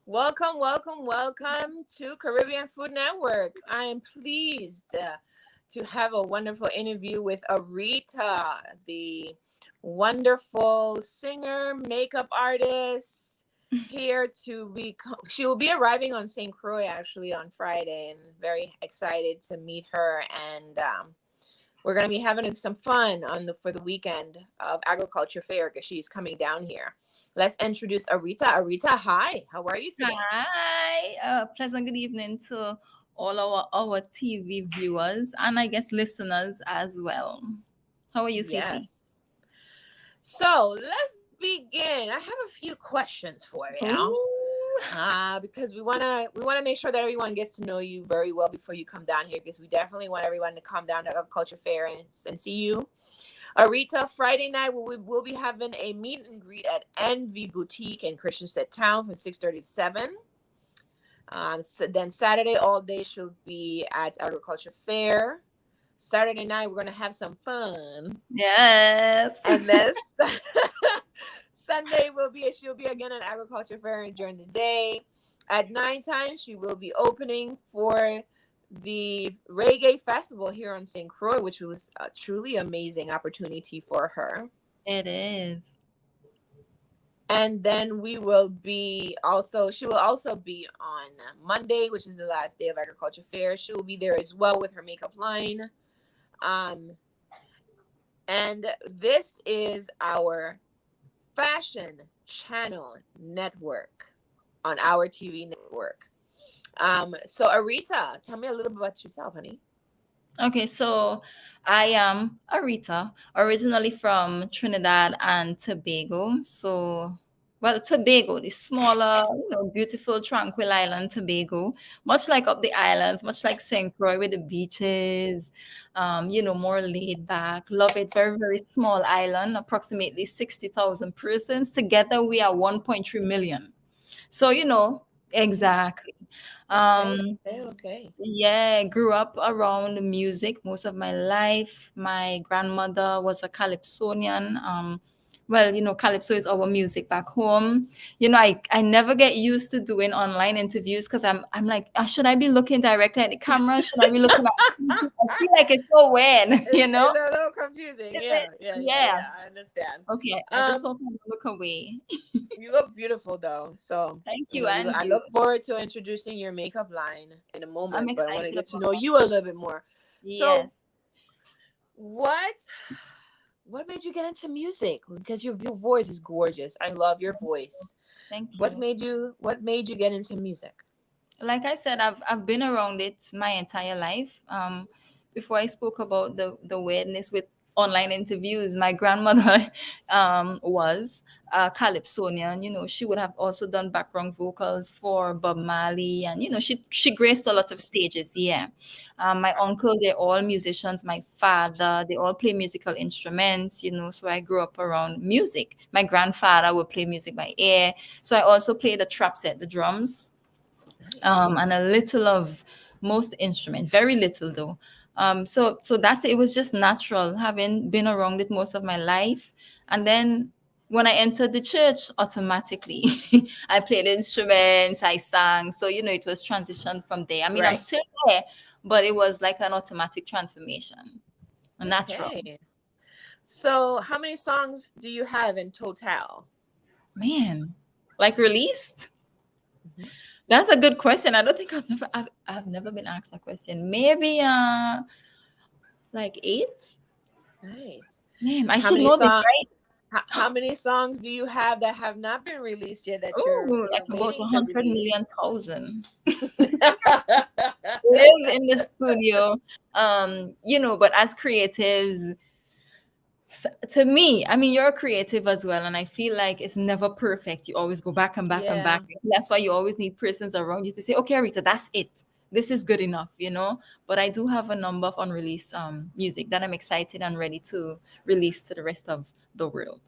Welcome, welcome, welcome to Caribbean Food Network. I am pleased to have a wonderful interview with Arita, the wonderful singer, makeup artist, here to be. She will be arriving on St. Croix actually on Friday, and very excited to meet her. And we're going to be having some fun for the weekend of Agriculture Fair because she's coming down here. Let's introduce Arita. Arita, hi. How are you today? Hi. Pleasant good evening to all our TV viewers and I guess listeners as well. How are you, Cece? Yes. So let's begin. I have a few questions for you. Because we wanna make sure that everyone gets to know you very well before you come down here, because we definitely want everyone to come down to Agriculture Fair and see you. Arita, Friday night we'll be having a meet and greet at Envy Boutique in Christiansted Town from 6:30 to 7. So then Saturday all day she'll be at Agriculture Fair. Saturday night we're gonna have some fun. Yes. And then Sunday she'll be again at Agriculture Fair during the day. At 9:00 she will be opening for the reggae festival here on St. Croix, which was a truly amazing opportunity for her. It is. And then she will also be on Monday, which is the last day of Agriculture Fair. She will be there as well with her makeup line. And this is our fashion channel network on our TV network. So Arita, tell me a little bit about yourself, honey. Okay, so I am Arita, originally from Trinidad and Tobago. Tobago, the smaller, beautiful, tranquil island, Tobago, much like up the islands, much like St. Croix with the beaches, more laid back. Love it. Very, very small island, approximately 60,000 persons. Together, we are 1.3 million. So, exactly. Okay. Yeah, grew up around music most of my life. My grandmother was a calypsonian. Calypso is our music back home. I never get used to doing online interviews because I'm like, should I be looking directly at the camera? Should I be looking at I feel like it's so weird, It's a little confusing. Yeah, I understand. Okay, I just hope I don't look away. You look beautiful though. So thank you, I you. look forward to introducing your makeup line in a moment. I'm but I want to excited get to about know that. you a little bit more. Yes. So what made you get into music? Because your voice is gorgeous. I love your voice. Thank you. What made you get into music? Like I said, I've been around it my entire life. Before I spoke about the weirdness with online interviews, my grandmother was a calypsonian. She would have also done background vocals for Bob Marley, and she graced a lot of stages. Yeah. My uncle, they're all musicians. My father, they all play musical instruments. So I grew up around music. My grandfather would play music by ear. So I also played the trap set, the drums. And a little of most instrument, very little though. So that's it. It was just natural, having been around it most of my life. And then when I entered the church, automatically I played instruments, I sang. So it was transitioned from there. I mean, right. I'm still there, but it was like an automatic transformation, natural. Okay. So how many songs do you have in total? Man, like released? Mm-hmm. That's a good question. I don't think I've never been asked a question. Maybe like 8. Nice. Man, I should know this, right? How many songs do you have that have not been released yet? You're like about 100 million thousand. Live in the studio. But as creatives, To me, I mean, you're creative as well, and I feel like it's never perfect. You always go back and back and back. Yeah. That's why you always need persons around you to say, "Okay, Rita, that's it. This is good enough," you know. But I do have a number of unreleased music that I'm excited and ready to release to the rest of the world.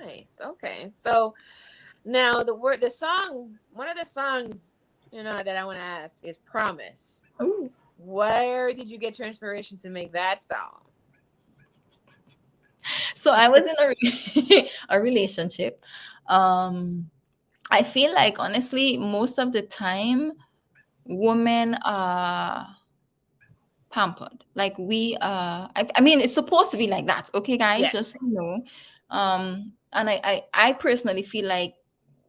Nice. Okay. So now the song, one of the songs, that I want to ask is Promise. Ooh. Where did you get your inspiration to make that song? So I was in a relationship. Um, I feel like honestly, most of the time, women are pampered. Like we I mean it's supposed to be like that, okay guys, just Yes. so you know. And I personally feel like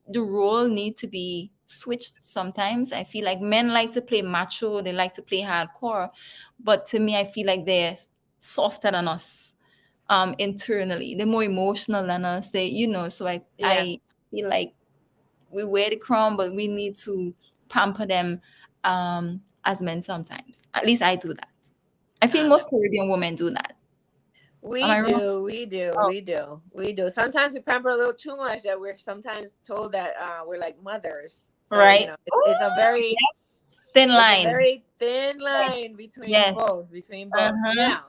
the role need to be switched sometimes. I feel like men like to play macho, they like to play hardcore, but to me I feel like they're softer than us internally. They're more emotional than us. They, you know, so Yeah. I feel like we wear the crown, but we need to pamper them as men sometimes. At least I do that. I feel Uh, most Caribbean women do that. Am we I wrong? do, we do, Oh, we do, we do. Sometimes we pamper a little too much that we're sometimes told that we're like mothers. So, right. it's a Oh, very yeah. Thin it's a line. very thin Like, line between yes. both, between both. Uh-huh. Now,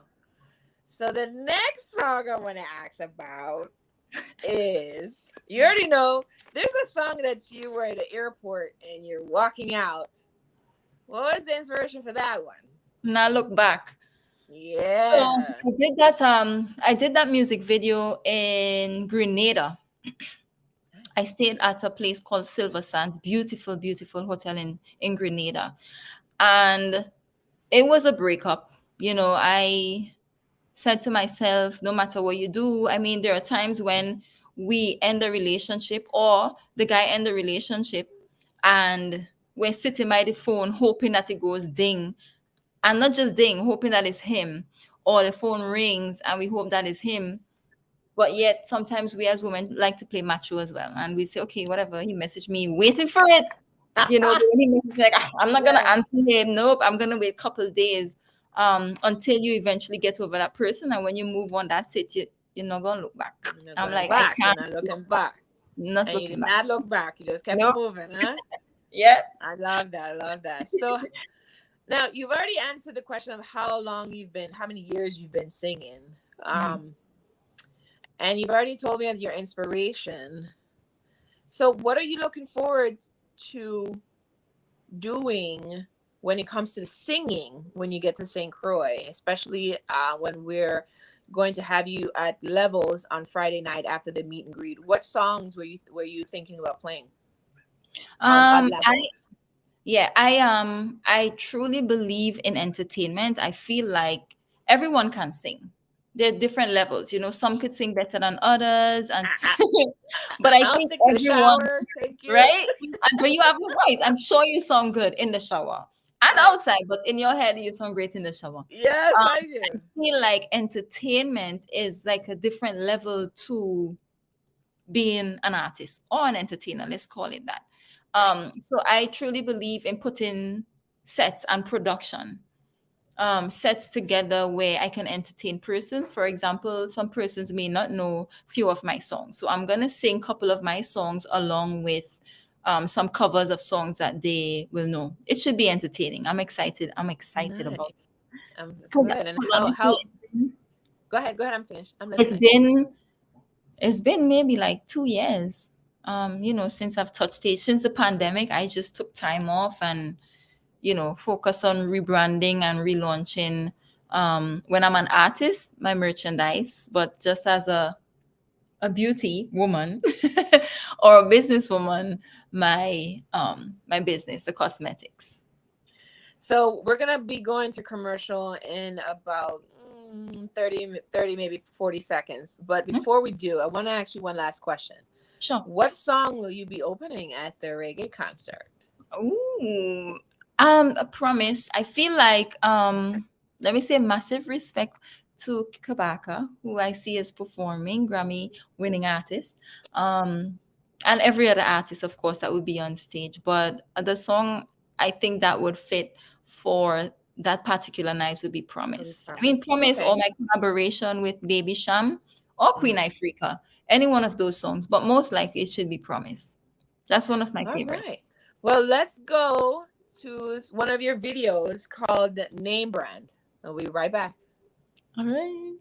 so the next song I want to ask about is, you already know, there's a song that you were at the airport and you're walking out. What was the inspiration for that one? Now look back. So Yeah. I did that music video in Grenada. I stayed at a place called Silver Sands, beautiful, beautiful hotel in Grenada. And it was a breakup. You know, I said to myself, no matter what you do, I mean, there are times when we end a relationship or the guy end the relationship and we're sitting by the phone hoping that it goes ding, and not just ding, hoping that it's him, or the phone rings and we hope that it's him. But yet sometimes we as women like to play macho as well, and we say, okay, whatever, he messaged me, waiting for it. You know, when he messaged me, like, "Ah, I'm not gonna Yes. answer him. Nope, I'm gonna wait a couple of days until you eventually get over that person. And when you move on, that's it. You're not gonna look back." You're not I'm going like, I back. You're can't, not no, looking back. not And you looking did back. not look back. You just kept it No, moving, huh? yeah. I love that. I love that. So now you've already answered the question of how many years you've been singing. Mhm. And you've already told me of your inspiration. So what are you looking forward to doing when it comes to singing when you get to St. Croix, especially when we're going to have you at Levels on Friday night after the meet and greet? What songs were you thinking about playing at I Levels? Yeah, I truly believe in entertainment. I feel like everyone can sing. There are different levels, you know, some could sing better than others and I, but I I'll think stick to the everyone, shower. Thank you. right? But you have a voice. I'm sure you sound good in the shower and Right. outside, but in your head you sound great in the shower. Yes, I I do. feel like entertainment is like a different level to being an artist or an entertainer, let's call it that. Right. So I truly believe in putting sets and production, sets together where I can entertain persons. For example, some persons may not know few of my songs, so I'm gonna sing a couple of my songs along with some covers of songs that they will know. It should be entertaining. I'm excited. I'm excited about Nice. because Good. And honestly, how? Go ahead. Go ahead. I'm finished. I'm it's listening. been it's been maybe like 2 years, you know, since I've touched stage. Since the pandemic, I just took time off and, you know, focus on rebranding and relaunching. When I'm an artist, my merchandise, but just as a beauty woman or a businesswoman, my business, the cosmetics. So we're gonna be going to commercial in about 30, maybe 40 seconds. But Mhm. before we do, I want to ask you one last question. Sure. What song will you be opening at the reggae concert? Ooh, a promise. I feel like let me say massive respect to Kabaka, who I see as performing Grammy winning artist, um, and every other artist, of course, that would be on stage. But the song I think that would fit for that particular night will be Promise. Promise. I mean, Promise Okay. or my collaboration with Baby Sham or Queen Ifrica, any one of those songs, but most likely it should be Promise. That's one of my All favorites. right. Well, let's go to one of your videos called Name Brand. I'll be right back. All right.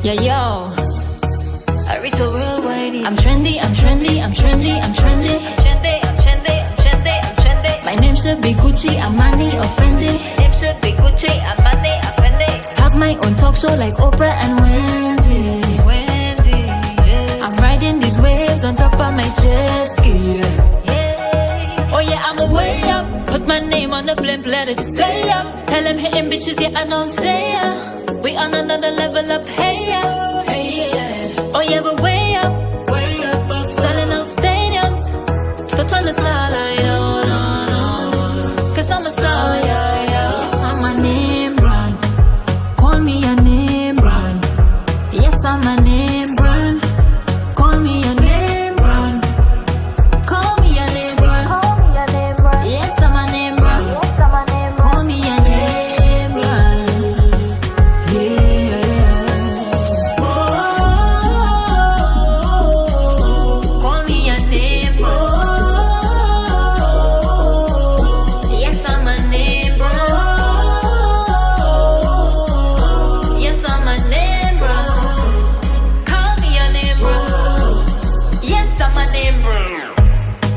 Yeah, yo. Arita Worldwide. I'm trendy, I'm trendy, I'm trendy, I'm trendy. My name should be Gucci, Armani, or Fendi. Name should be Gucci, Armani, or Fendi. Have my own talk show like Oprah and Wendy. Yeah. I'm riding these waves on top of my jet ski. Yeah. Oh yeah, I'm way up. Put my name on the blimp, let it stay up. Tell them hitting bitches, yeah, I don't say ya. We on another level up, hey yeah, hey yeah. Oh yeah, we're way up, selling out stadiums. So turn the starlight on, cause I'm a star, yeah, yeah. Yes, I'm a name brand. Call me a name brand. Yes, I'm a name brand. Call me a name brand. Call me a name brand. Yes, I'm a name brand. Call me a name brand.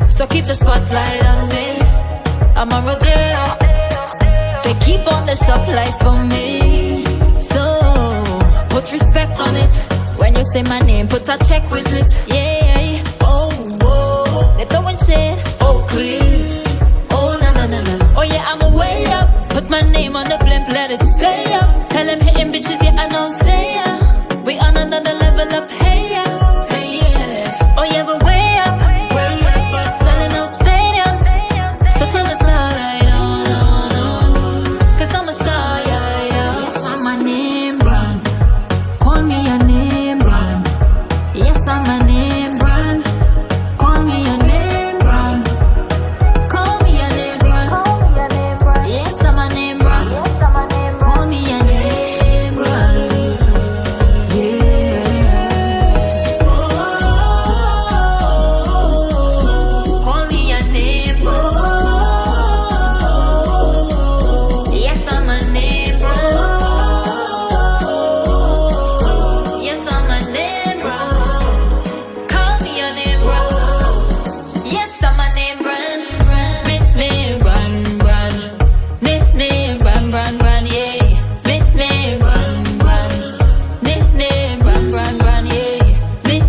So keep the spotlight on me. I'm a rodeo. They keep on the supplies for me. So put respect on it. When you say my name, put a check with it. Yeah. Oh, whoa. They throwing shit. Oh, please. Oh, no, no, no, no. Oh, yeah, I'm way up. Put my name on the blimp, let it stay up. Tell them hitting bitches, yeah, I don't say ya. We on another level up, hey, yeah. Hey, yeah. Oh, yeah, we're way up. Selling out stadiums. So turn the starlight on. Cause I'm a star, yeah, yeah. Yes, I'm a name brand. Call me a name brand. Yes, I'm a name brand. Call me a name brand. Call me a name brand. Yes, I'm a name brand. Call me a name brand. Yeah. Call me a name brand. Yes, I'm a name brand. Yes, I'm a name brand. Call me a name brand. Yes, I'm a name brand. Name brand. Name brand, yeah. Name brand. Name brand, yeah.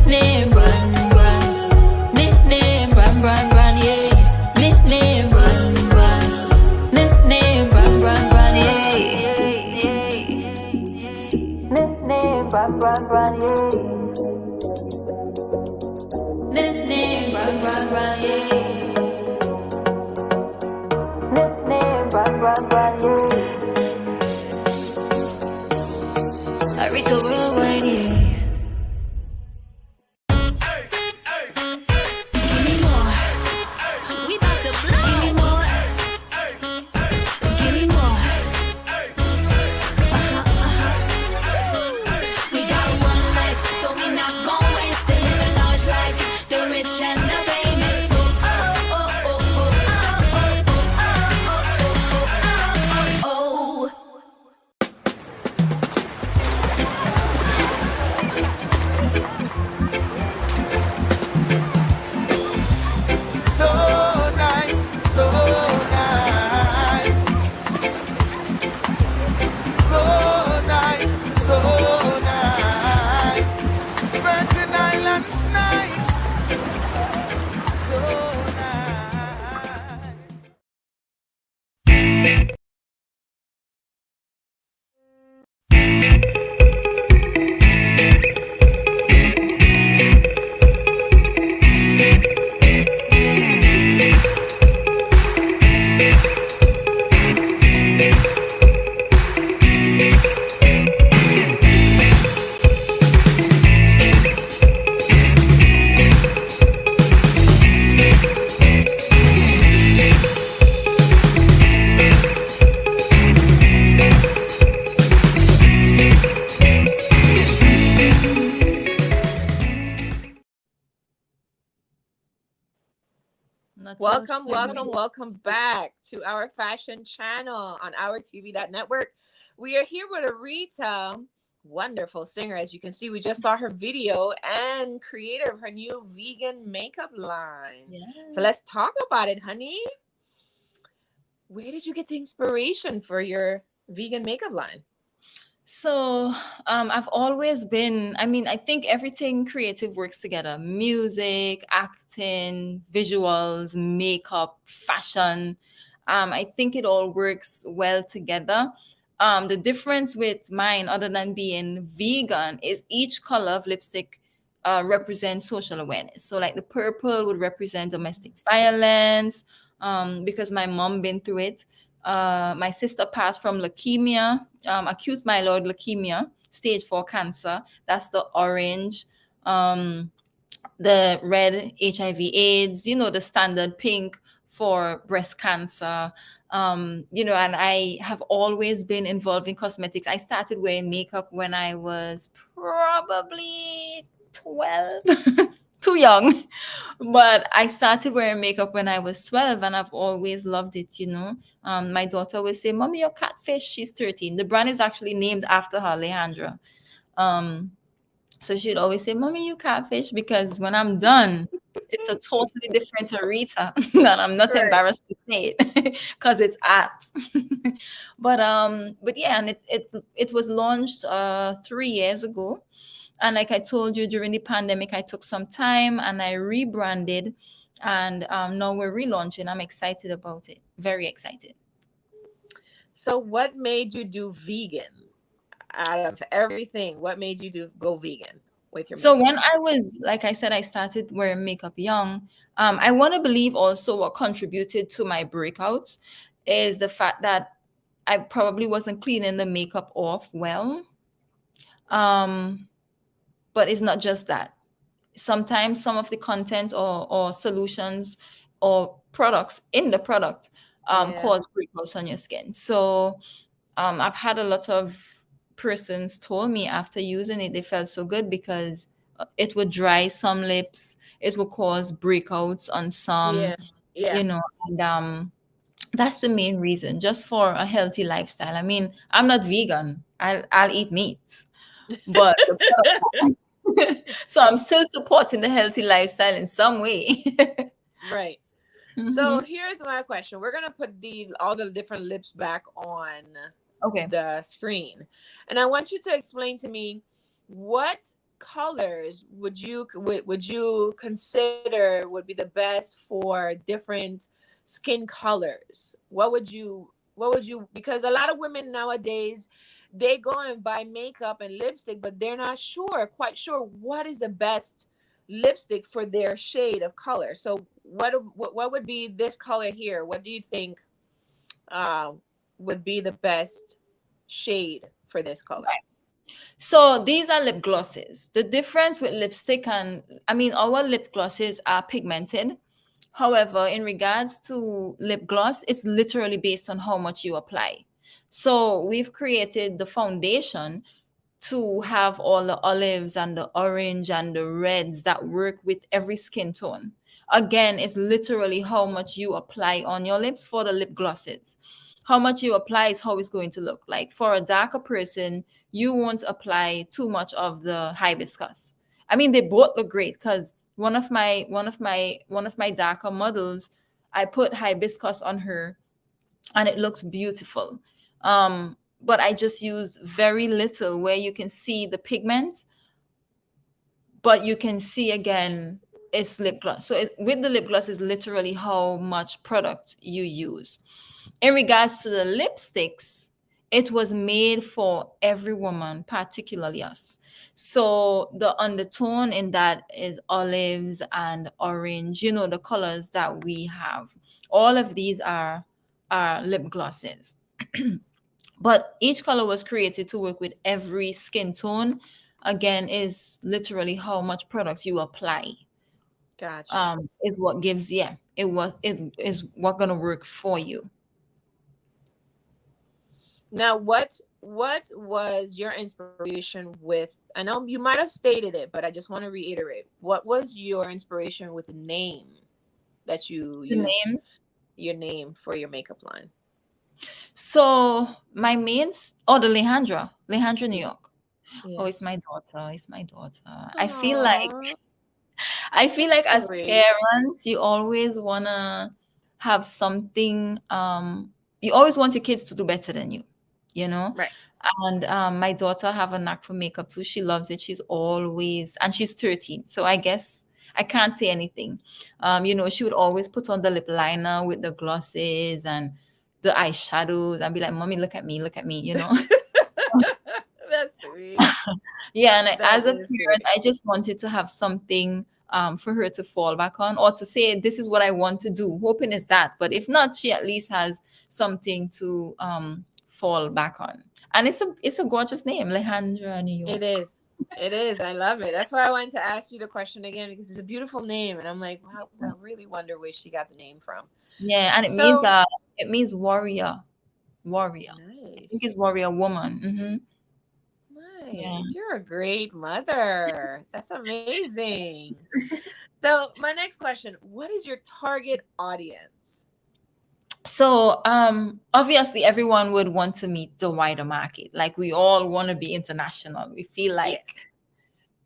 Name brand. Name brand, yeah. Name brand. Name brand, yeah. Name brand, yeah. Name brand, yeah. Arita Worldwide, yeah. Give me more. We about to blow. Give me more. Give me more. We got one life, so we not gon' waste it. Live a large life, the rich and the famous. Natural Welcome, shine. welcome, welcome back to our fashion channel on our TV.network. We are here with Arita, wonderful singer. As you can see, we just saw her video and creator of her new vegan makeup line. So Yes. let's talk about it, honey. Where did you get the inspiration for your vegan makeup line? So, I've always been, I mean, I think everything creative works together: music, acting, visuals, makeup, fashion. I think it all works well together. The difference with mine, other than being vegan, is each color of lipstick represents social awareness. So, like the purple would represent domestic violence, because my mom been through it. My sister passed from leukemia, acute myeloid leukemia, stage 4 cancer. That's the orange. Um, the red, HIV/AIDS, the standard pink for breast cancer. And I have always been involved in cosmetics. I started wearing makeup when I was probably 12. Too young. But I started wearing makeup when I was 12, and I've always loved it. My daughter will say, "Mommy, your catfish." She's 13. The brand is actually named after her, Alejandra. Um, so she'd always say, "Mommy, you catfish," because when I'm done, it's a totally different Arita. And I'm not Right. embarrassed to say it because it's art. But yeah, and it was launched 3 years ago. And like I told you, during the pandemic, I took some time and I rebranded. And now we're relaunching. I'm excited about it. Very excited. So, what made you do vegan out of everything? What made you do go vegan with your So makeup when line? I was, like I said, I started wearing makeup young. I want to believe also what contributed to my breakouts is the fact that I probably wasn't cleaning the makeup off well. Um, but it's not just that. Sometimes some of the content or solutions or products in the product Yeah. cause breakouts on your skin. So I've had a lot of persons told me after using it they felt so good because it would dry some lips, it would cause breakouts on some, Yeah. Yeah. you know, and that's the main reason, just for a healthy lifestyle. I mean, I'm not vegan. I'll eat meat, but the so I'm still supporting the healthy lifestyle in some way. Right. So Mhm. here's my question. We're gonna put the all the different lips back on Okay. the screen, and I want you to explain to me what colors would you consider would be the best for different skin colors? What would you, because a lot of women nowadays, they go and buy makeup and lipstick, but they're not quite sure what is the best lipstick for their shade of color. So what would be this color here? What do you think uh, would be the best shade for this color? So these are lip glosses. The difference with lipstick and, I mean, our lip glosses are pigmented. However, in regards to lip gloss, it's literally based on how much you apply. So we've created the foundation to have all the olives and the orange and the reds that work with every skin tone. Again, it's literally how much you apply on your lips for the lip glosses. How much you apply is how it's going to look. Like for a darker person, you won't apply too much of the hibiscus. I mean, they both look great because one of my darker models, I put hibiscus on her and it looks beautiful. But I just use very little where you can see the pigments, but you can see again it's lip gloss. So with the lip gloss is literally how much product you use. In regards to the lipsticks, it was made for every woman, particularly us. So the undertone in that is olives and orange, the colors that we have. All of these are lip glosses. But each color was created to work with every skin tone. Again, is literally how much products you apply. Gotcha. Is what gives, yeah, it is what gonna work for you. Now, what was your inspiration with? I know you might have stated it, but I just want to reiterate. What was your inspiration with the name, that you The used names. your name for your makeup line? So my mains, oh, the Lehandra, New Yeah. York. Oh, Yes. it's my daughter. It's my daughter. Aww, I feel that's like as sweet. parents, you always wanna have something. You always want your kids to do better than you know. Right. And my daughter have a knack for makeup too. She loves it. She's always, and she's 13, so I guess I can't say anything. She would always put on the lip liner with the glosses and the eyeshadows and be like, "Mommy, look at me," you know. That's sweet. Yeah, and That as a is parent, sweet. I just wanted to have something for her to fall back on or to say, this is what I want to do. Hoping is that. But if not, she at least has something to fall back on. And it's a gorgeous name, Alejandra, New It York. is. It is. I love it. That's why I wanted to ask you the question again because it's a beautiful name, and I'm like, wow, I really wonder where she got the name from. Yeah, and So it means warrior. Warrior. I think nice, it's warrior woman. Yeah. nice. You're a great mother. That's amazing. So my next question: what is your target audience? So obviously everyone would want to meet the wider market. Like we all want to be international. We feel like, Yes.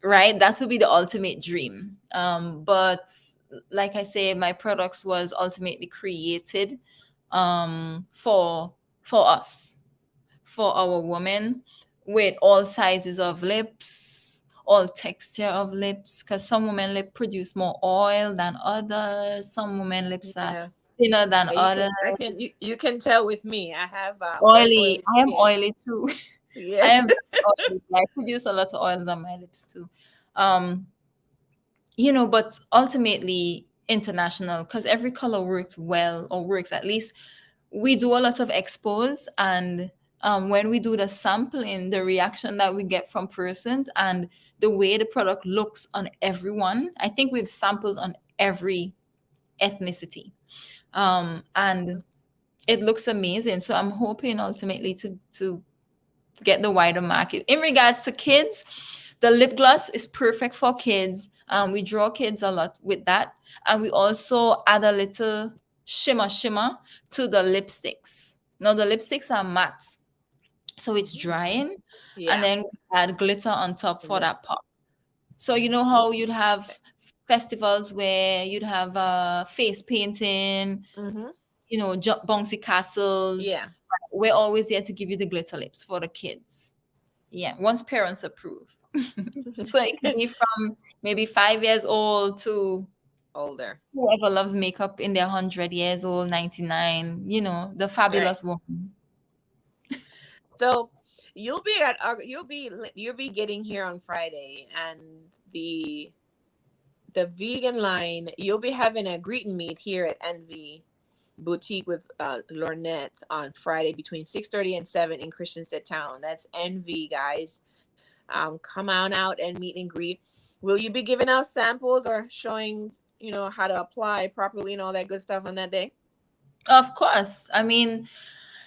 right, that would be the ultimate dream. But like I say, my products was ultimately created for us, for our women, with all sizes of lips, all texture of lips, because some women lip produce more oil than others, some women lips are Yeah. thinner than Yeah. You can. others. I can. You can tell with me. I have very Oily. oily I am skin. oily too. I Yeah. am very oily. I produce a lot of oils on my lips too. Um, but ultimately international, because every color works well, or works, at least we do a lot of expos. And when we do the sampling, the reaction that we get from persons and the way the product looks on everyone, I think we've sampled on every ethnicity. And it looks amazing. So I'm hoping ultimately to get the wider market. In regards to kids, the lip gloss is perfect for kids. We draw kids a lot with that. And we also add a little shimmer to the lipsticks. Now the lipsticks are matte, so it's drying. And Yeah. then we add glitter on top for Yeah. that pop. So you know how you'd have festivals where you'd have face painting, Mm-hmm. bouncy castles. Yeah. We're always there to give you the glitter lips for the kids. Yeah, once parents approve. So it could be from maybe 5 years old to Older. whoever loves makeup in their 100 years old, 99, the Right. fabulous woman. So you'll be getting here on Friday, and the the vegan line, you'll be having a greet and meet here at Envy Boutique with Lornette on Friday between 6:30 and 7 in Christiansted Town. That's Envy, guys. Come on out and meet and greet. Will you be giving out samples or showing how to apply properly and all that good stuff on that day? Of course. I mean,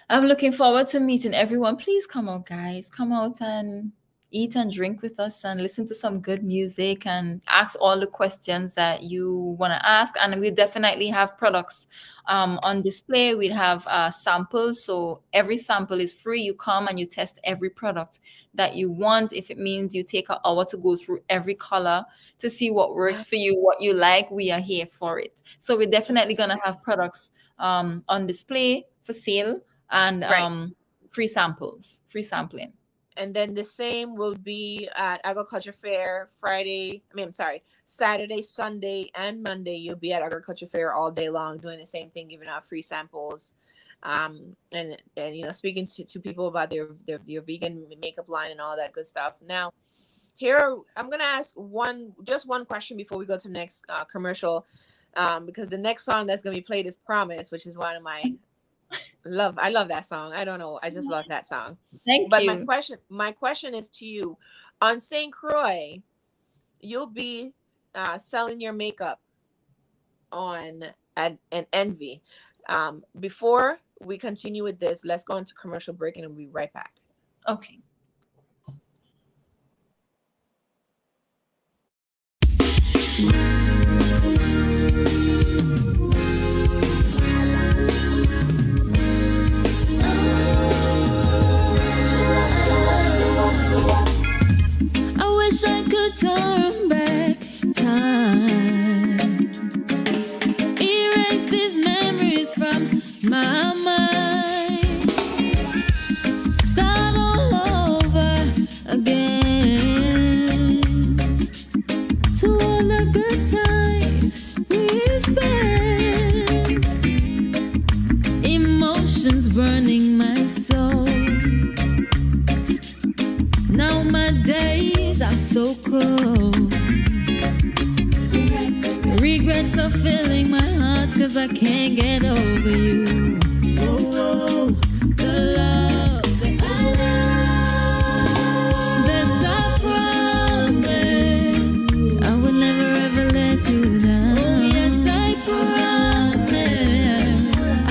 I'm looking forward to meeting everyone. Please come out, guys. Come out and eat and drink with us and listen to some good music and ask all the questions that you want to ask. And we definitely have products on display. We have samples. So every sample is free. You come and you test every product that you want. If it means you take an hour to go through every color to see what Wow. works for you, what you like, we are here for it. So we're definitely going to have products on display for sale and Right. free sampling. And then the same will be at Agriculture Fair Friday. I'm sorry, Saturday, Sunday, and Monday. You'll be at Agriculture Fair all day long, doing the same thing, giving out free samples, and speaking to people about their vegan makeup line and all that good stuff. Now, here I'm gonna ask one question before we go to the next commercial, because the next song that's gonna be played is "Promise," which is one of my love. I love that song. I don't know. I just love that song. Thank But my you. question is to you. On St. Croix, you'll be selling your makeup on at an Envy. Before we continue with this, let's go into commercial break and we'll be right back. Okay. I wish I could turn back time, erase these memories from my mind, start all over again, to all the good times we spent, emotions burning my soul. Now my days are so cold. Regrets are filling my heart, 'cause I can't get over you. Oh, the love that I love. There's a promise I will never ever let you down. Oh yes, I promise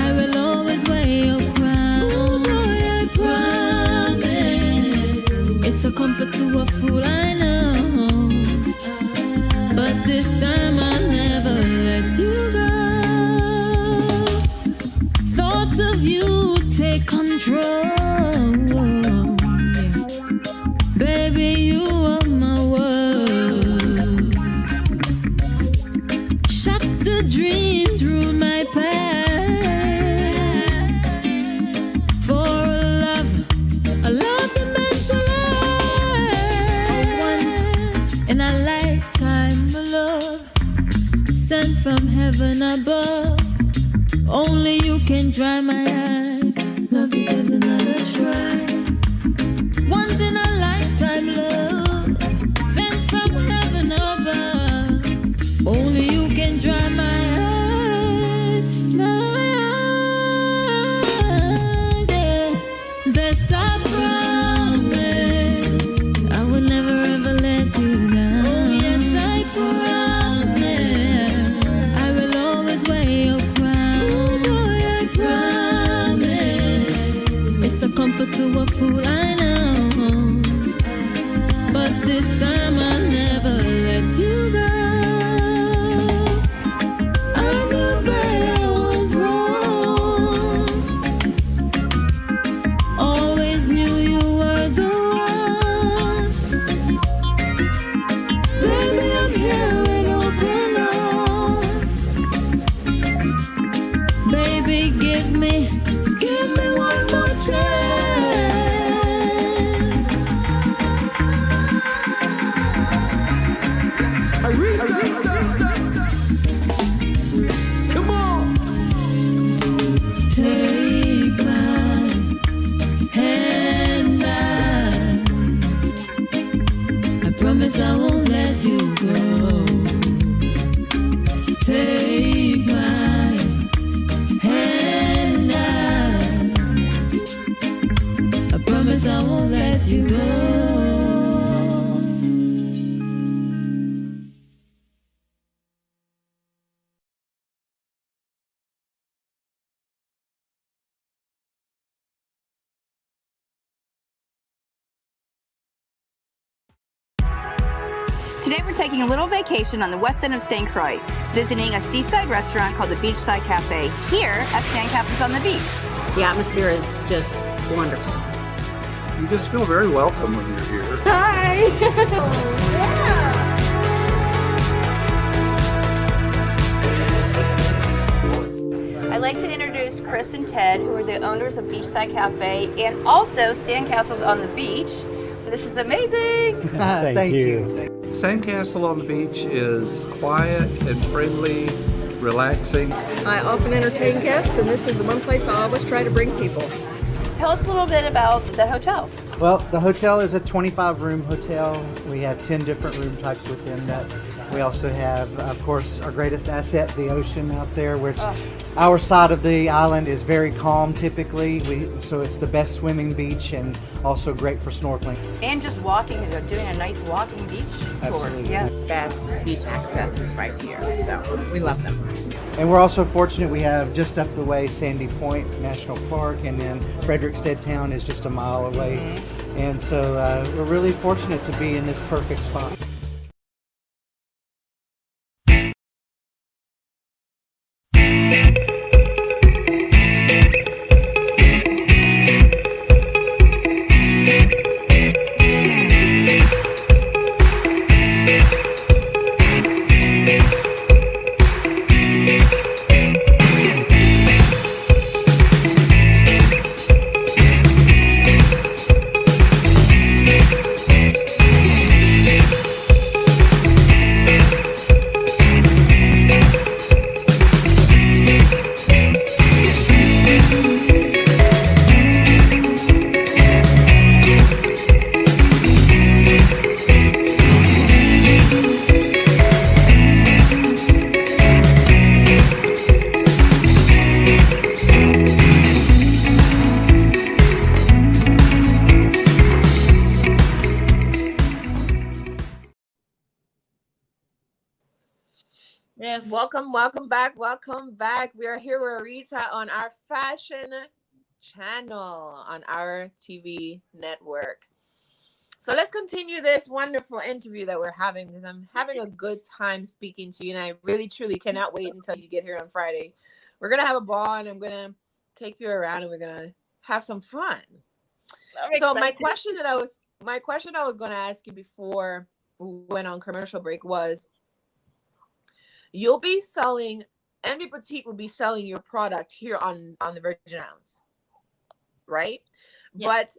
I will always wear your crown. Oh boy, I promise it's a comfort to a fool, I know, but this time I'll never let you go. Thoughts of you take control. Baby, you are my world. Shut the dreams, rule my path. For a love that meant to last. Once in a lifetime, a love sent from heaven above. Only you can dry my eyes. Love deserves another try. Once in a lifetime, love sent from heaven above. Only you can dry my eyes, my eyes. Yeah. There's a promise I will never ever let you down. Oh yes, I promise I will always wear your crown. Oh boy, I promise it's a comfort to a fool, I know, but this time I'll never let you go. I knew that I was wrong, always knew you were the one. Baby, I'm here with open arms. Baby, give me one more chance. Arita! Come on! Take my hand back. I promise I won't let you go. Take my hand back. I promise I won't let you go. Today we're taking a little vacation on the west end of St. Croix, visiting a seaside restaurant called the Beachside Cafe here at Sandcastles on the Beach. The atmosphere is just wonderful. You just feel very welcome when you're here. Hi! I'd like to introduce Chris and Ted, who are the owners of Beachside Cafe and also Sandcastles on the Beach. This is amazing! Thank you. Sandcastle on the Beach is quiet and friendly, relaxing. I often entertain guests, and this is the one place I always try to bring people. Tell us a little bit about the hotel. Well, the hotel is a 25-room hotel. We have 10 different room types within that. We also have, of course, our greatest asset, the ocean out there, which our side of the island is very calm typically. So it's the best swimming beach and also great for snorkeling. And just walking, doing a nice walking beach tour. Absolutely. Yeah. Best beach access is right here, so we love them. And we're also fortunate we have just up the way Sandy Point National Park, and then Frederickstead Town is just a mile away. Mm-hmm. And so we're really fortunate to be in this perfect spot. Yes. Welcome back. Welcome back. We are here with Arita on our fashion channel on our TV network. So let's continue this wonderful interview that we're having because I'm having a good time speaking to you, and I really truly cannot wait until you get here on Friday. We're gonna have a ball, and I'm gonna take you around, and we're gonna have some fun. I'm So excited. my question I was gonna ask you before we went on commercial break was, you'll be selling, Envy Boutique will be selling your product here on the Virgin Islands, right? But Yes.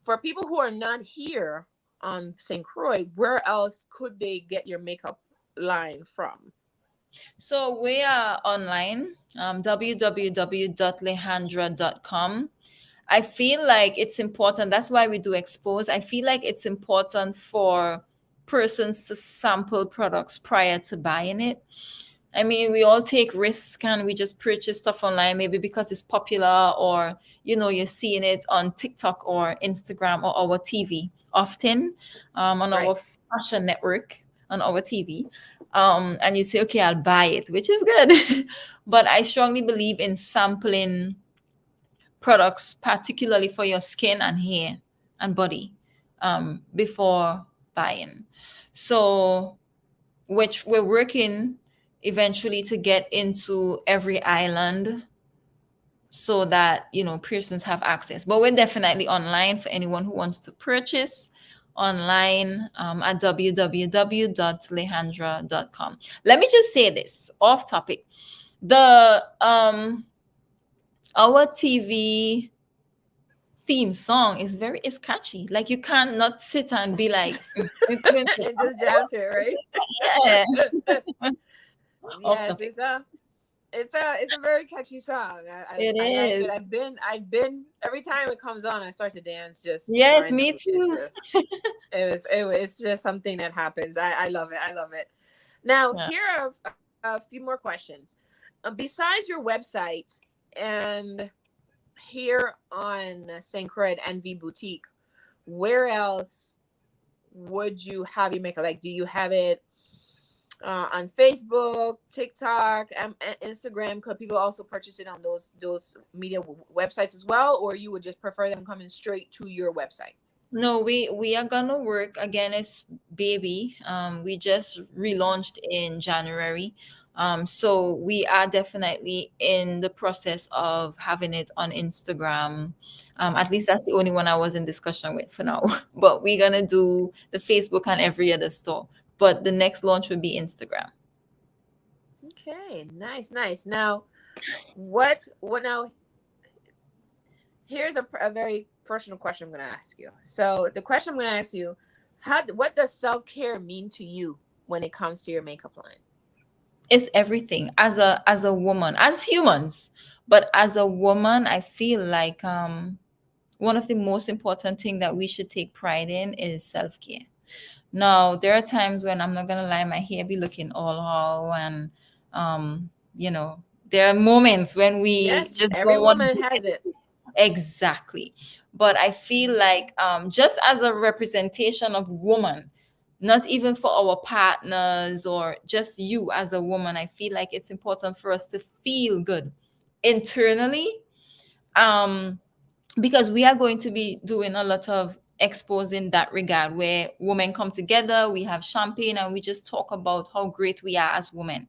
for people who are not here on St. Croix, where else could they get your makeup line from? So we are online, www.lehandra.com. I feel like it's important. That's why we do expose. I feel like it's important for persons to sample products prior to buying it. I mean, we all take risks and we just purchase stuff online, maybe because it's popular or, you're seeing it on TikTok or Instagram or our TV often, on our Right. fashion network on our TV. And you say, okay, I'll buy it, which is good. But I strongly believe in sampling products, particularly for your skin and hair and body, before buying. So, which we're working eventually to get into every island so that persons have access, but we're definitely online for anyone who wants to purchase online, at www.lehandra.com. Let me just say this off topic. The our TV theme song is catchy. Like, you can't not sit and be like, And just jam to it, yeah. right? Off Yes, topic. it's a very catchy song. It I like is. it. I've been every time it comes on, I start to dance just Yes, me randomly. too. It's just something that happens. I love it. I love it. Now, Yeah. here are a few more questions. Besides your website and here on St. Croix Envy Boutique, where else would you have your makeup? Like, do you have it on Facebook, TikTok, Instagram? Could people also purchase it on those media websites as well, or you would just prefer them coming straight to your website? No, we are gonna work again. It's baby. We just relaunched in January. So we are definitely in the process of having it on Instagram. At least that's the only one I was in discussion with for now. But we're gonna do the Facebook and every other store. But the next launch will be Instagram. Okay, nice. Now, what now? Here's a very personal question I'm going to ask you. So the question I'm going to ask you, what does self-care mean to you when it comes to your makeup line? It's everything. As a woman, as humans, but as a woman, I feel like one of the most important thing that we should take pride in is self-care. Now, there are times when, I'm not gonna lie, my hair be looking all how, and um, there are moments when we Yes, just every don't want to woman do has it. anything. Exactly. But I feel like, just as a representation of woman, not even for our partners or just you as a woman, I feel like it's important for us to feel good internally. Um, because we are going to be doing a lot of exposing that regard, where women come together, we have champagne, and we just talk about how great we are as women,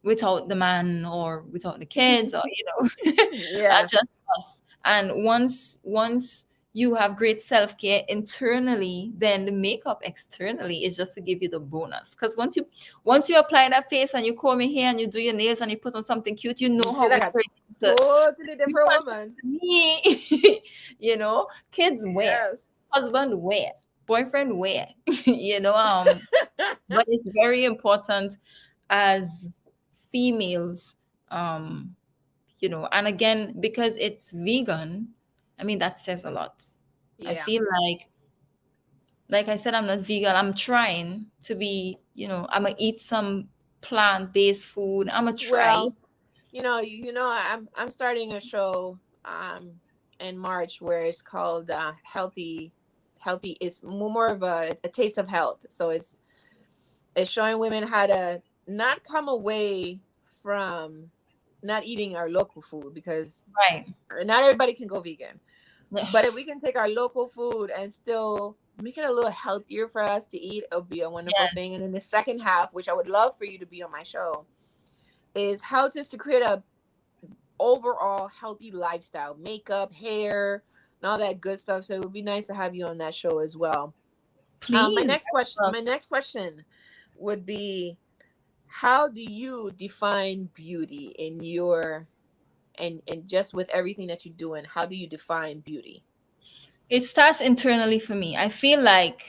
without the man or without the kids, or Yeah. just us. And once you have great self-care internally, then the makeup externally is just to give you the bonus. Because once you apply that face and you comb your hair and you do your nails and you put on something cute, you know You feel how like it's a ready to totally be different fun woman. to me. Kids wear, Yes. husband wear, boyfriend wear. But it's very important as females, um and again, because it's vegan, I mean, that says a lot. I Yeah. feel like I said, I'm not vegan. I'm trying to be, I'm gonna eat some plant-based food. I'm gonna try. Well, I'm starting a show in March where it's called healthy. It's more of a taste of health. So it's showing women how to not come away from not eating our local food, because Right. not everybody can go vegan. But if we can take our local food and still make it a little healthier for us to eat, it'll be a wonderful Yes. thing. And in the second half, which I would love for you to be on my show, is how to create a overall healthy lifestyle, makeup, hair, and all that good stuff. So it would be nice to have you on that show as well. My Please. next question would be, how do you define beauty in your and just with everything that you're doing? How do you define beauty? It starts internally for me. I feel like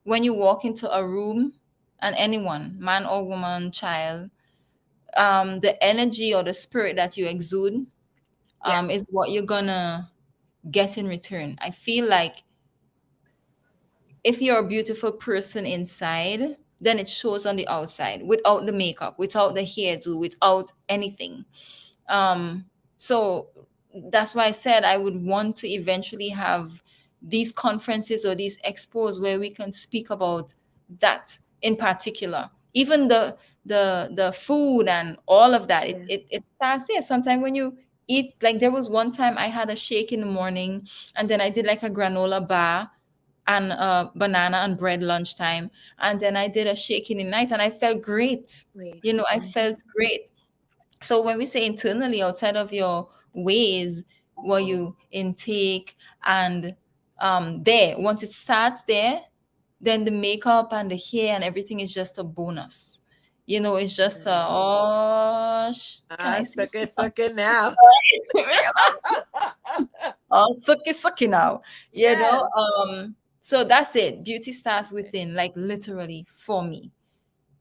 when you walk into a room, and anyone, man or woman, child, the energy or the spirit that you exude Yes. is what you're gonna get in return. I feel like if you're a beautiful person inside, then it shows on the outside without the makeup, without the hairdo, without anything. So that's why I said I would want to eventually have these conferences or these expos where we can speak about that in particular. Even the food and all of that. It starts there. Sometimes when you eat, like there was one time I had a shake in the morning, and then I did like a granola bar and banana and bread lunchtime, and then I did a shake in the night, and I felt great. I felt great. So when we say internally, outside of your ways, what you intake, and there, once it starts there, then the makeup and the hair and everything is just a bonus. It's just can I say Suck it now. oh, sucky now. So that's it. Beauty starts within, like literally for me.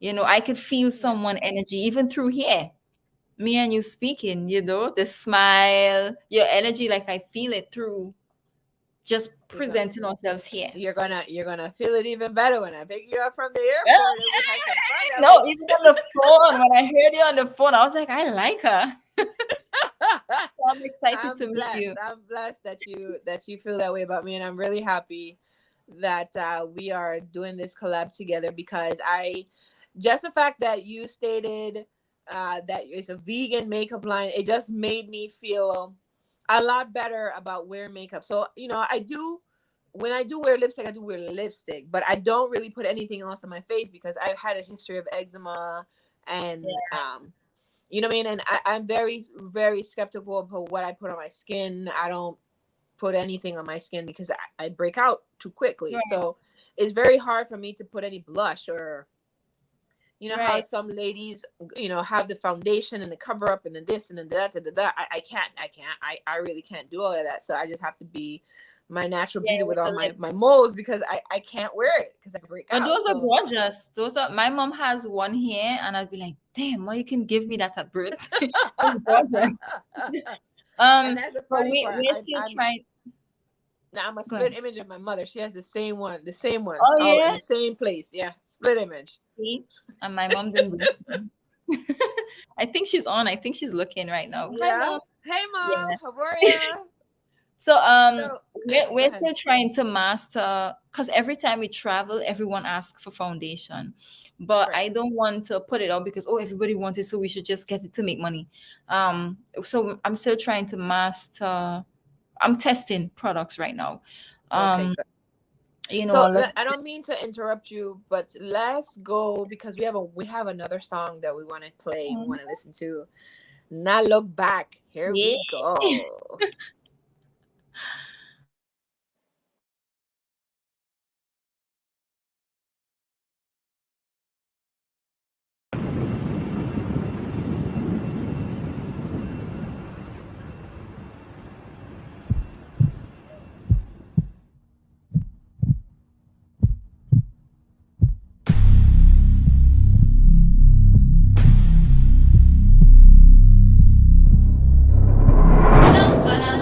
I could feel someone energy even through hair. Me and you speaking, the smile, your energy, like I feel it through just presenting ourselves here. You're gonna feel it even better when I pick you up from the airport. No, even on the phone. When I heard you on the phone, I was like, I like her. So I'm excited to meet you. I'm blessed that you feel that way about me, and I'm really happy that we are doing this collab together, because just the fact that you stated that it's a vegan makeup line, it just made me feel a lot better about wearing makeup. So when I do wear lipstick, I do wear lipstick, but I don't really put anything else on my face, because I've had a history of eczema, and you know what I mean? And I'm very, very skeptical of what I put on my skin. I don't put anything on my skin because I break out too quickly. Right. So it's very hard for me to put any blush, or how some ladies, have the foundation and the cover up and then this and then that. I can't. I really can't do all of that. So I just have to be my natural beauty with all my moles, because I can't wear it because I break out. But those are gorgeous. My mom has one here, and I'd be like, damn, why you can give me that at birth? It's gorgeous. And that's the funny part. We're still trying. Now I'm a split image of my mother. She has the same one. Oh, yeah? In the same place. Yeah, split image. See? And my mom didn't. I think she's on. I think she's looking right now. Yeah. Hi, Mom. Hey, Mom. Yeah. How are you? So we're still trying to master, because every time we travel, everyone asks for foundation, but I don't want to put it out because everybody wants it, so we should just get it to make money. So I'm still trying to master. I'm testing products right now. So I don't mean to interrupt you, but let's go, because we have another song that we want to play. We want to listen to. Now look back. Here we go. But I'm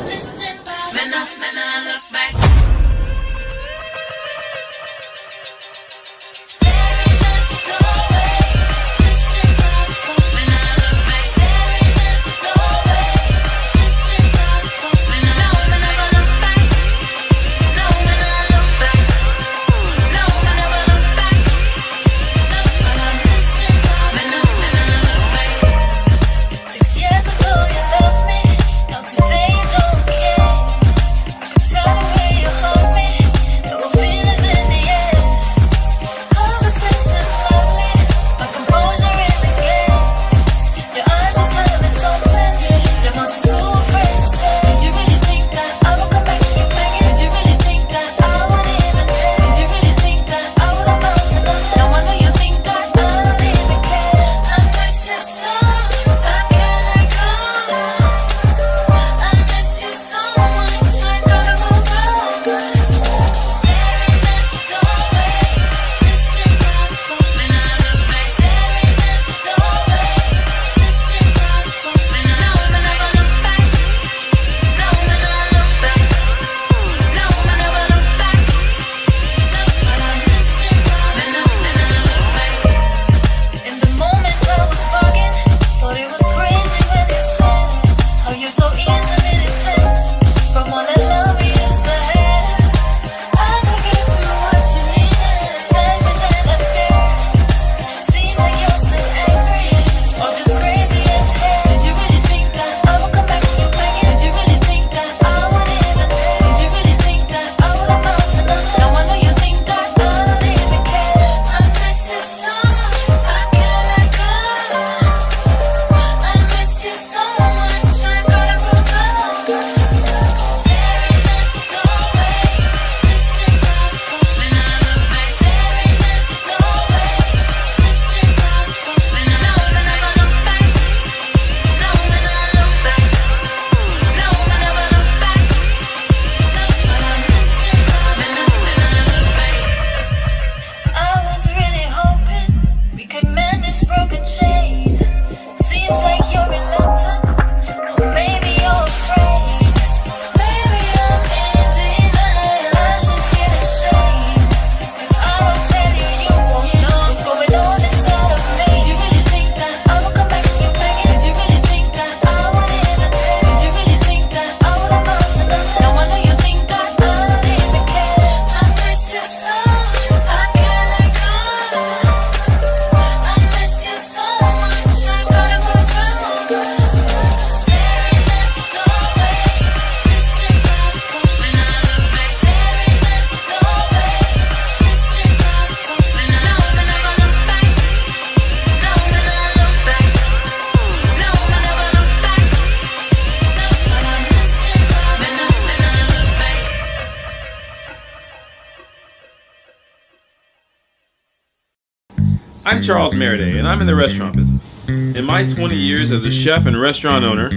I'm Charles Meriday, and I'm in the restaurant business. In my 20 years as a chef and restaurant owner,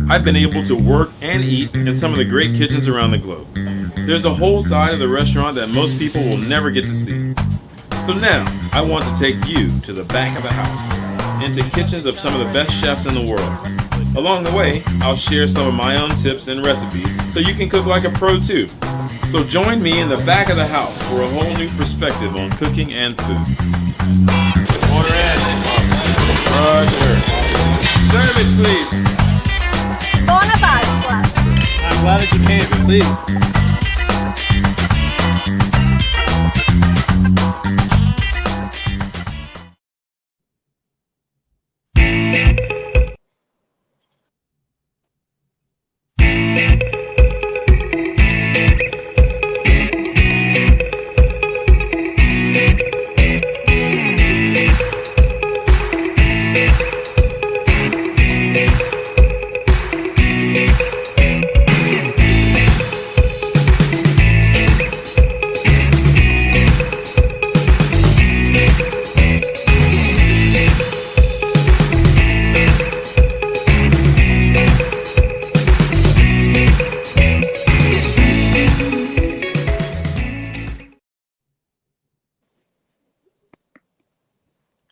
I've been able to work and eat in some of the great kitchens around the globe. There's a whole side of the restaurant that most people will never get to see. So now, I want to take you to the back of the house, into kitchens of some of the best chefs in the world. Along the way, I'll share some of my own tips and recipes so you can cook like a pro too. So join me in the back of the house for a whole new perspective on cooking and food. Order in. Roger. Serve it, please. I'm glad that you came. Please.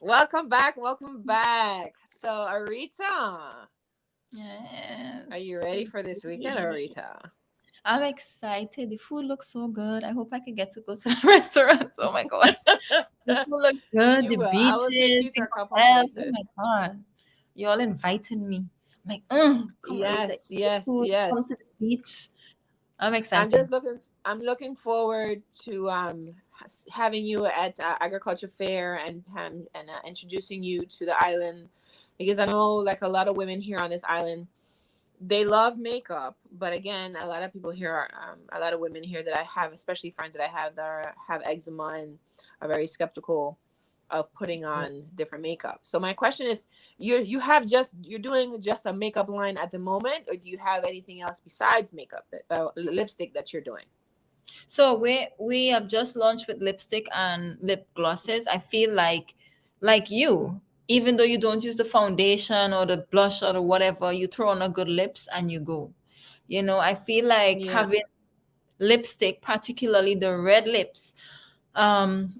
Welcome back. So, Arita, Yes. are you ready for this weekend, Arita? I'm excited. The food looks so good. I hope I can get to go to the restaurant. Oh my god. The food looks good. You The will. I will take you beaches, to the a couple hotels. Oh places. my god. You're all inviting me. I'm like, come on, Yes, yes, food, yes. come to the beach. I'm I'm excited. looking forward to having you at agriculture fair and introducing you to the island, because I know like a lot of women here on this island, they love makeup, but again, a lot of people here are a lot of women here that I have, especially friends that I have that have eczema and are very skeptical of putting on different makeup. So my question is, you're doing just a makeup line at the moment, or do you have anything else besides makeup, lipstick that you're doing? So we have just launched with lipstick and lip glosses. I feel like you, even though you don't use the foundation or the blush or the whatever, you throw on a good lips and you go. I feel like Yeah. having lipstick, particularly the red lips,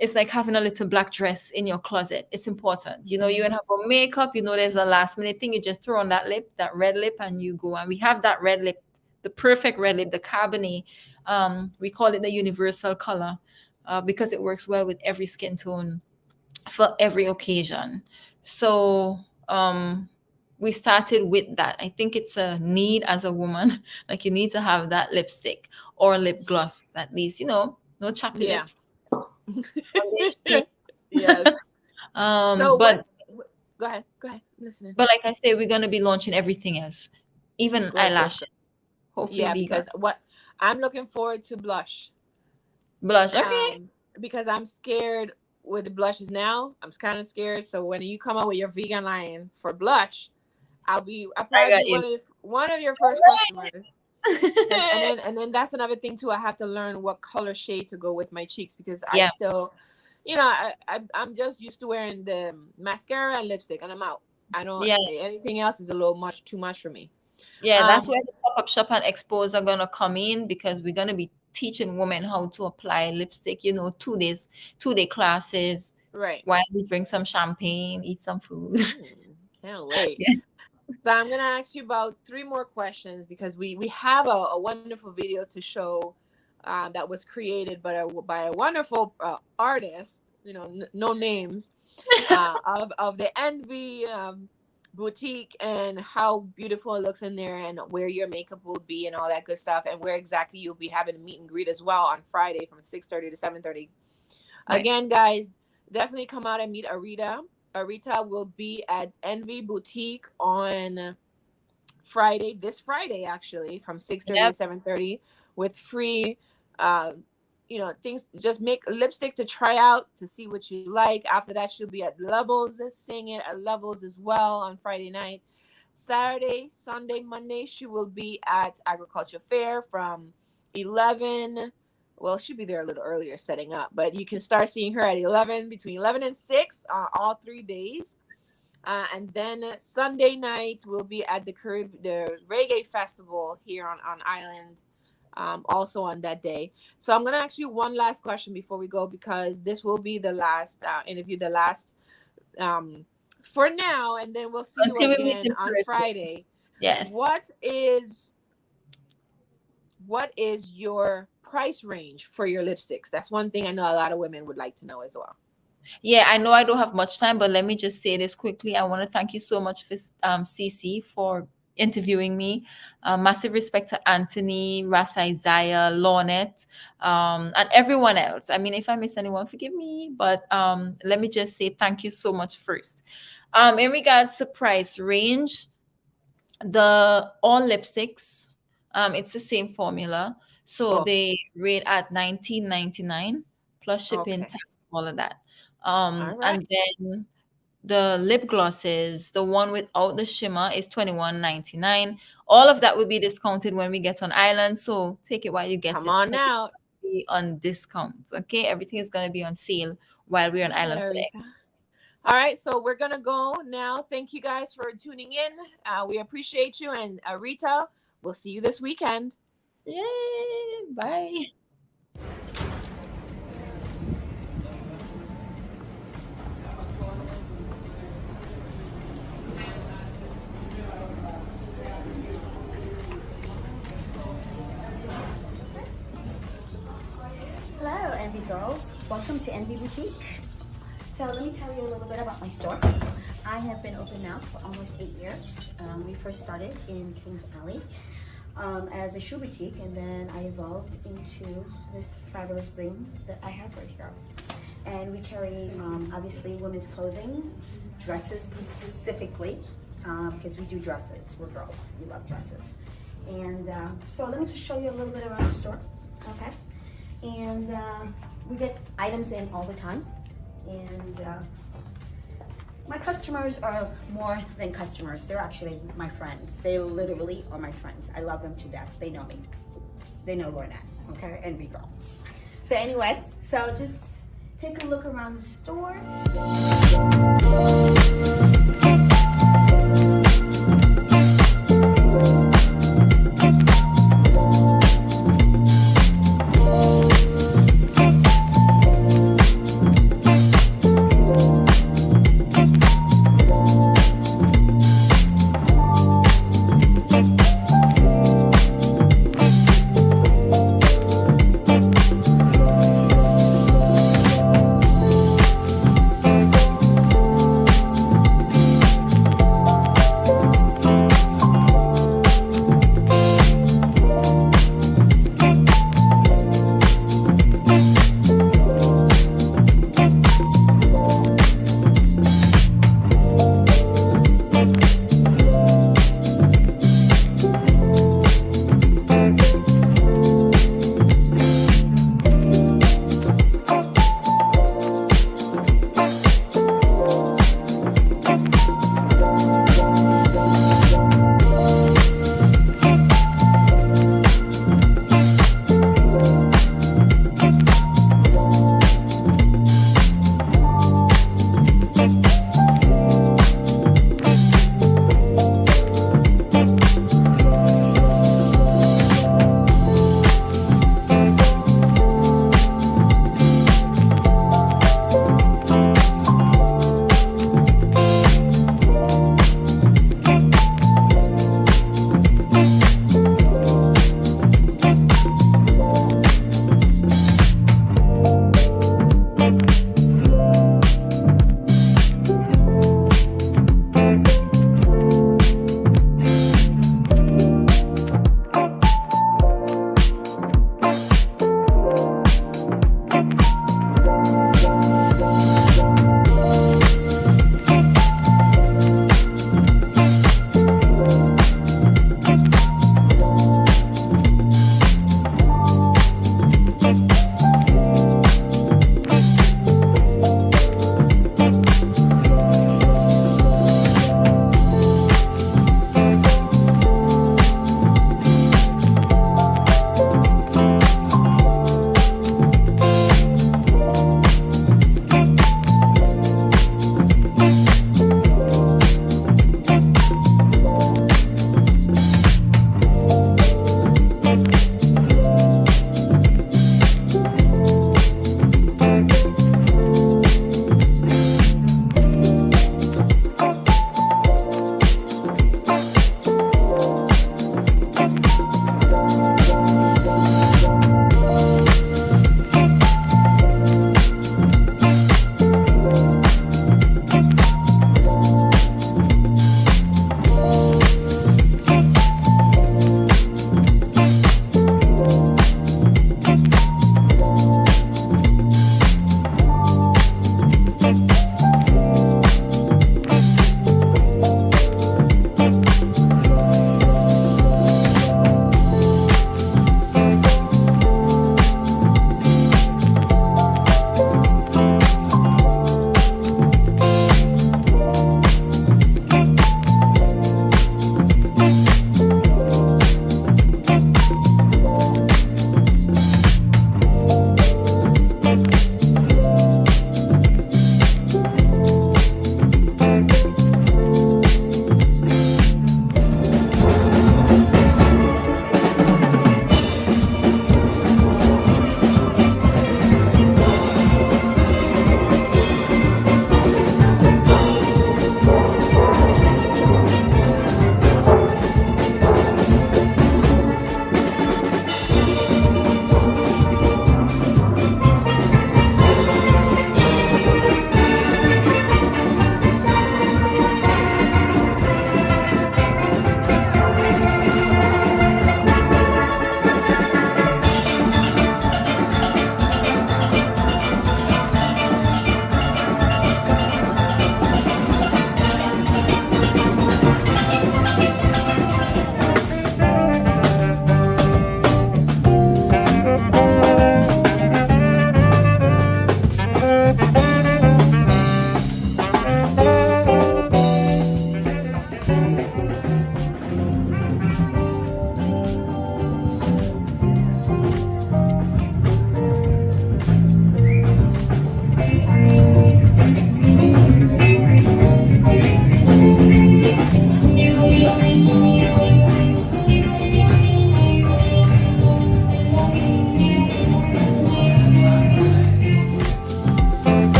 it's like having a little black dress in your closet. It's important. You Mm-hmm. have a makeup, there's a last minute thing, you just throw on that lip, that red lip, and you go. And we have that red lip, the perfect red lip, the Cabernet. We call it the universal color because it works well with every skin tone for every occasion. So we started with that. I think it's a need as a woman. Like you need to have that lipstick or lip gloss at least, no chappy Yeah. lips. Foundation. Yes. So But go ahead. I'm listening. but like I say, we're gonna be launching everything else, even Good. eyelashes. Hopefully Yeah, vegan. because what I'm looking forward to blush. Blush. Okay. Because I'm scared with the blushes now. I'm kind of scared. So when you come out with your vegan line for blush, I'll probably got be you. one of your first customers. And then that's another thing too. I have to learn what color shade to go with my cheeks, because I Yeah. still, I'm just used to wearing the mascara and lipstick, and I'm out. I don't. Yeah. Anything else is a little too much for me. Yeah, that's where the pop-up shop and expos are gonna come in, because we're gonna be teaching women how to apply lipstick, 2-day classes Right. while we drink some champagne, eat some food. Can't wait. Yeah. So I'm gonna ask you about 3 more questions, because we have a wonderful video to show that was created by a wonderful artist, no names, of the Envy boutique, and how beautiful it looks in there, and where your makeup will be and all that good stuff, and where exactly you'll be having a meet and greet as well on Friday from 6:30 to 7:30. Right. Again, guys, definitely come out and meet Arita. Arita will be at Envy Boutique on this Friday actually, from 6:30 Yep. to 7:30, with free things. Just make lipstick to try out to see what you like. After that, she'll be at Levels singing at Levels as well on Friday night. Saturday, Sunday, Monday, she will be at Agriculture Fair from 11 well, she'll be there a little earlier setting up, but you can start seeing her at 11, between 11 and 6, all 3 days. And then Sunday night we'll be at the reggae festival here on island, also on that day. So I'm gonna ask you one last question before we go, because this will be the last interview, the last for now, and then we'll see Until you we meet again in on person. Friday. Yes. What is your price range for your lipsticks? That's one thing I know a lot of women would like to know as well. Yeah, I know I don't have much time, but let me just say this quickly. I want to thank you so much for CC for interviewing me. Massive respect to Anthony, Ras Isaiah, Lornette, and everyone else. I mean, if I miss anyone, forgive me. But let me just say thank you so much first. In regards to price range, the all lipsticks, it's the same formula. So they rate at $19.99 plus shipping, Okay. tax, all of that. All right. And then the lip glosses, the one without the shimmer, is $21.99. All of that will be discounted when we get on island. So take it while you get it. Come on 'cause it's out. gonna be on discount. Okay, everything is gonna be on sale while we're on island for the Arita. expo. All right, so we're gonna go now. Thank you guys for tuning in. We appreciate you, and Arita, we'll see you this weekend. Yay! Bye. Hello, Envy Girls. Welcome to Envy Boutique. So let me tell you a little bit about my store. I have been open now for almost 8 years. We first started in Kings Alley as a shoe boutique, and then I evolved into this fabulous thing that I have right here. And we carry, obviously, women's clothing, dresses specifically, because we do dresses. We're girls. We love dresses. And so let me just show you a little bit around the store, okay? And we get items in all the time. And my customers are more than customers. They're actually my friends. They literally are my friends. I love them to death. They know me. They know Lornette, okay? Envy Girl. So anyway, so just take a look around the store.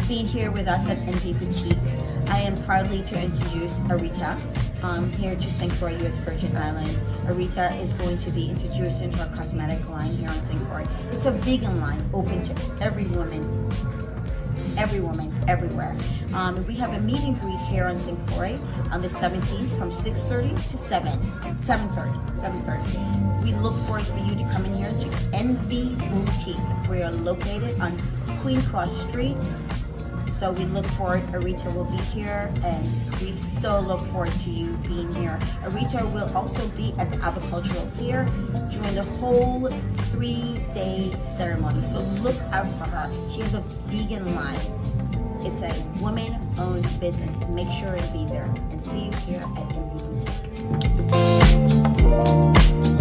being here with us at NV Boutique. I am proudly to introduce Arita here to St. Croix, U.S. Virgin Islands. Arita is going to be introducing her cosmetic line here on St. Croix. It's a vegan line open to every woman, everywhere. We have a meet and greet here on St. Croix on the 17th from 6:30 to 7:30. We look forward for you to come in here to NV Boutique. We are located on Queen Cross Street. So we look forward, Arita will be here, and we so look forward to you being here. Arita will also be at the Agricultural Fair during the whole 3-day ceremony. So look out for her. She has a vegan line. It's a woman-owned business. Make sure to be there. And see you here at NV Boutique.